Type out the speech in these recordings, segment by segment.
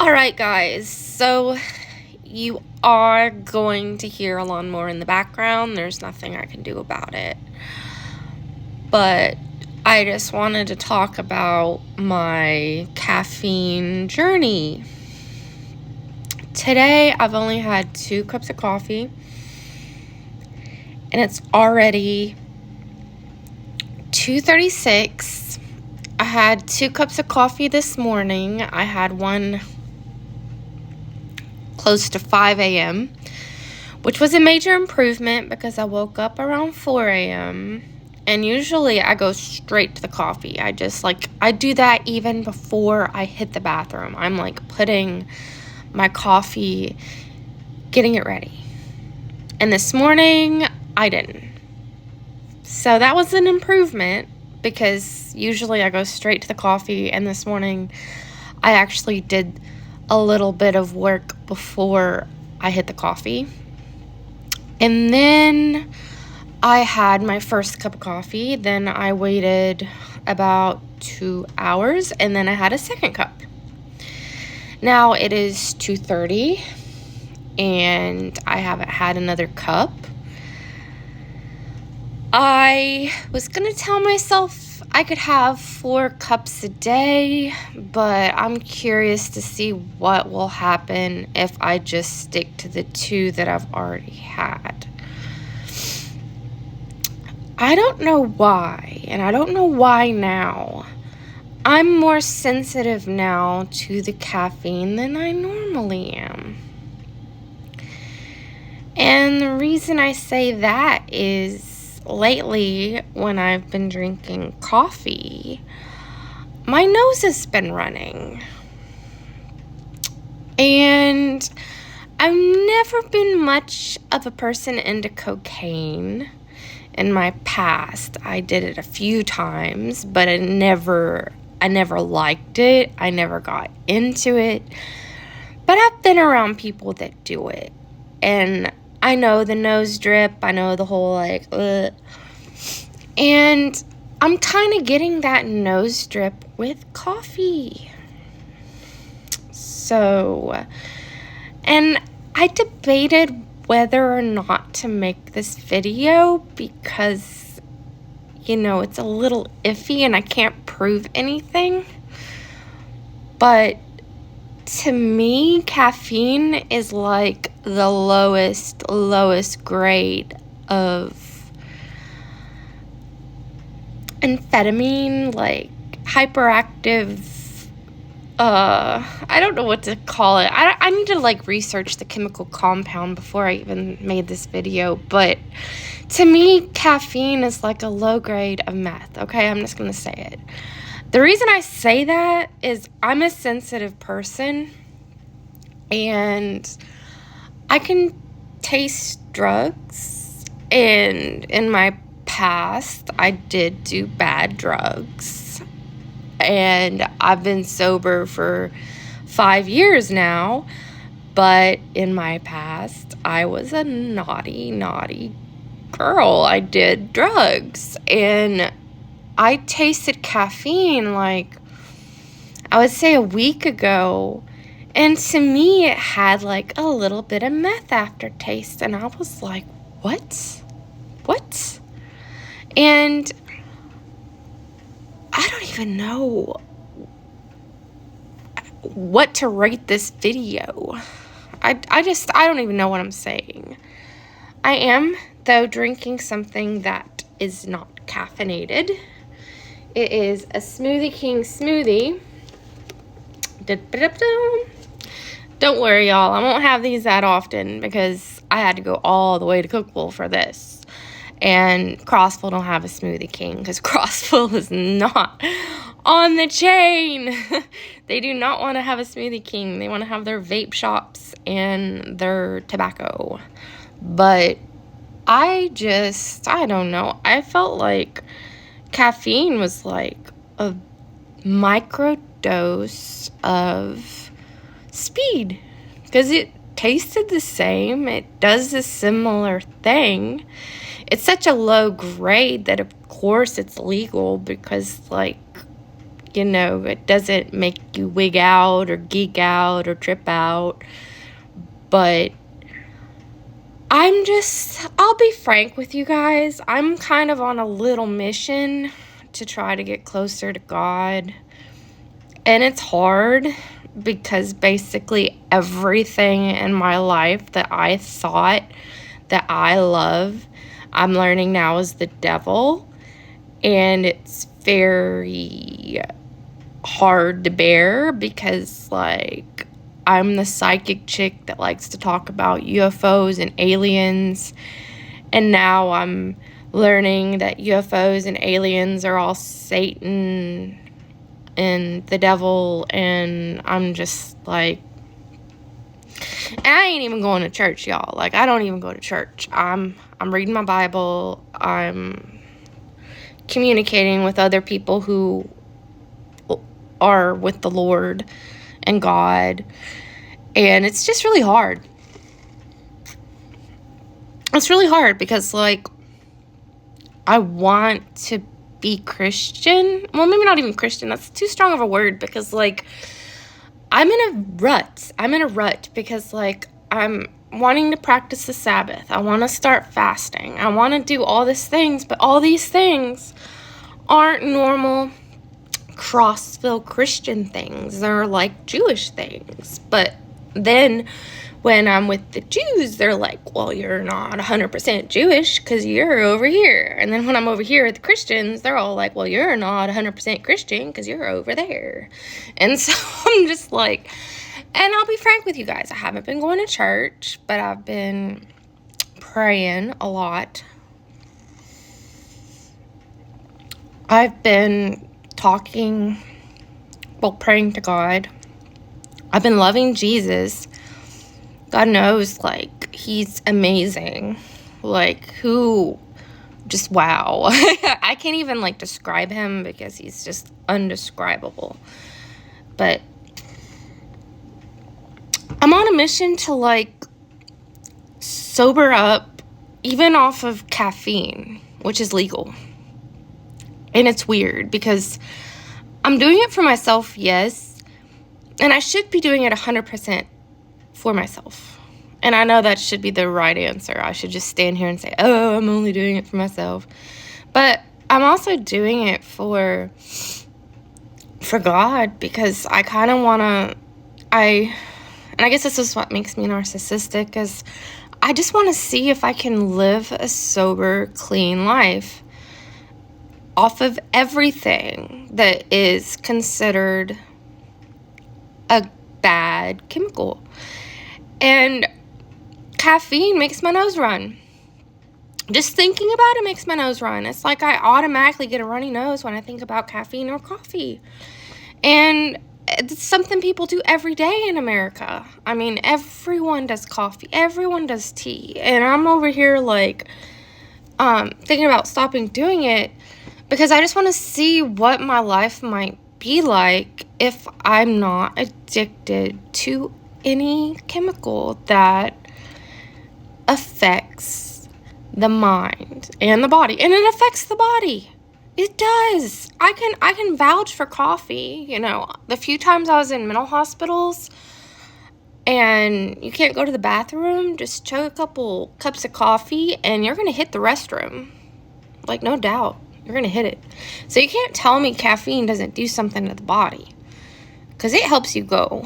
Alright guys, so you are going to hear a lawnmower in the background. There's nothing I can do about it. But I just wanted to talk about my caffeine journey. Today I've only had 2 cups of coffee and it's already 2:36. I had 2 cups of coffee this morning. I had one close to 5 a.m., which was a major improvement because I woke up around 4 a.m. and usually I go straight to the coffee. I do that even before I hit the bathroom. I'm like putting my coffee, getting it ready. And this morning I didn't. So that was an improvement because usually I go straight to the coffee, and this morning I actually did a little bit of work before I hit the coffee. And then I had my first cup of coffee. Then I waited about 2 hours, and then I had a second cup. Now it is 2:30 and I haven't had another cup. I was gonna tell myself I could have 4 cups a day, but I'm curious to see what will happen if I just stick to the 2 that I've already had. I don't know why, and I don't know why now. I'm more sensitive now to the caffeine than I normally am. And the reason I say that is lately, when I've been drinking coffee, my nose has been running. And I've never been much of a person into cocaine in my past. I did it a few times, but I never liked it. I never got into it. But I've been around people that do it. And I know the nose drip. I know the whole ugh. And I'm kind of getting that nose drip with coffee. So, and I debated whether or not to make this video because, it's a little iffy and I can't prove anything. But to me, caffeine is like the lowest grade of amphetamine, like hyperactive. I don't know what to call it. I need to research the chemical compound before I even made this video. But to me, caffeine is like a low grade of meth. Okay, I'm just gonna say it. The reason I say that is I'm a sensitive person and I can taste drugs, and in my past I did do bad drugs, and I've been sober for 5 years now, but in my past I was a naughty girl. I did drugs, and I tasted caffeine I would say a week ago, and to me it had a little bit of meth aftertaste, and I was like, what? And I don't even know what to rate this video. I don't even know what I'm saying. I am, though, drinking something that is not caffeinated. It is a Smoothie King smoothie. Don't worry, y'all. I won't have these that often because I had to go all the way to Cookville for this. And Crossville don't have a Smoothie King because Crossville is not on the chain. They do not want to have a Smoothie King. They want to have their vape shops and their tobacco. But I don't know. I felt like caffeine was like a micro dose of speed because it tasted the same. It does a similar thing. It's such a low grade that of course it's legal because it doesn't make you wig out or geek out or trip out. But I'll be frank with you guys. I'm kind of on a little mission to try to get closer to God. And it's hard because basically everything in my life that I thought that I love, I'm learning now is the devil. And it's very hard to bear because, like, I'm the psychic chick that likes to talk about UFOs and aliens. And now I'm learning that UFOs and aliens are all Satan and the devil. And I'm just like, and I ain't even going to church, y'all. Like, I don't even go to church. I'm reading my Bible. I'm communicating with other people who are with the Lord and God. And it's just really hard. It's really hard because, like, I want to be Christian. Well, maybe not even Christian. That's too strong of a word because, like, I'm in a rut because, like, I'm wanting to practice the Sabbath. I want to start fasting. I want to do all these things, but all these things aren't normal Crossville Christian things. They're like Jewish things. But then when I'm with the Jews, they're like, well, you're not 100% Jewish because you're over here. And then when I'm over here with the Christians, they're all like, well, you're not 100% Christian because you're over there. And so I'm just like, and I'll be frank with you guys, I haven't been going to church, but I've been praying a lot. I've been praying to God. I've been loving Jesus. God knows, like, he's amazing. Like, wow. I can't even, like, describe him because he's just undescribable. But I'm on a mission to, like, sober up, even off of caffeine, which is legal. And it's weird because I'm doing it for myself, yes, and I should be doing it 100% for myself. And I know that should be the right answer. I should just stand here and say, oh, I'm only doing it for myself. But I'm also doing it for God because I kind of want to, and I guess this is what makes me narcissistic, is I just want to see if I can live a sober, clean life off of everything that is considered a bad chemical. And caffeine makes my nose run. Just thinking about it makes my nose run. It's like I automatically get a runny nose when I think about caffeine or coffee. And it's something people do every day in America. I mean, everyone does coffee. Everyone does tea. And I'm over here, like, thinking about stopping doing it because I just want to see what my life might be like if I'm not addicted to any chemical that affects the mind and the body. And it affects the body. It does. I can vouch for coffee. You know, the few times I was in mental hospitals and you can't go to the bathroom, just chug a couple cups of coffee and you're going to hit the restroom. Like, no doubt. You're going to hit it. So you can't tell me caffeine doesn't do something to the body. Because it helps you go.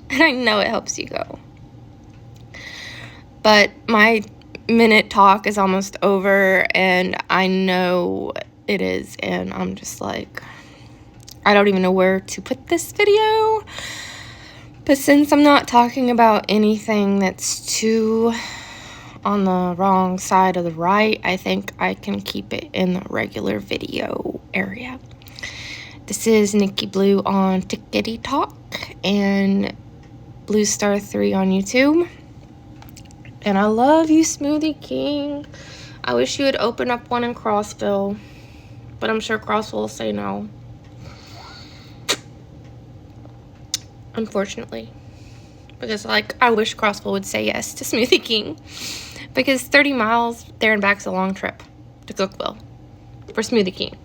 And I know it helps you go. But my minute talk is almost over. And I know it is. And I'm just like, I don't even know where to put this video. But since I'm not talking about anything that's too on the wrong side of the right, I think I can keep it in the regular video area. This is Nikki Blue on Tickety Talk and Blue Star 3 on YouTube. And I love you, Smoothie King. I wish you would open up one in Crossville, but I'm sure Crossville will say no. Unfortunately. Because, like, I wish Crossville would say yes to Smoothie King. Because 30 miles there and back is a long trip to Cookville for Smoothie King.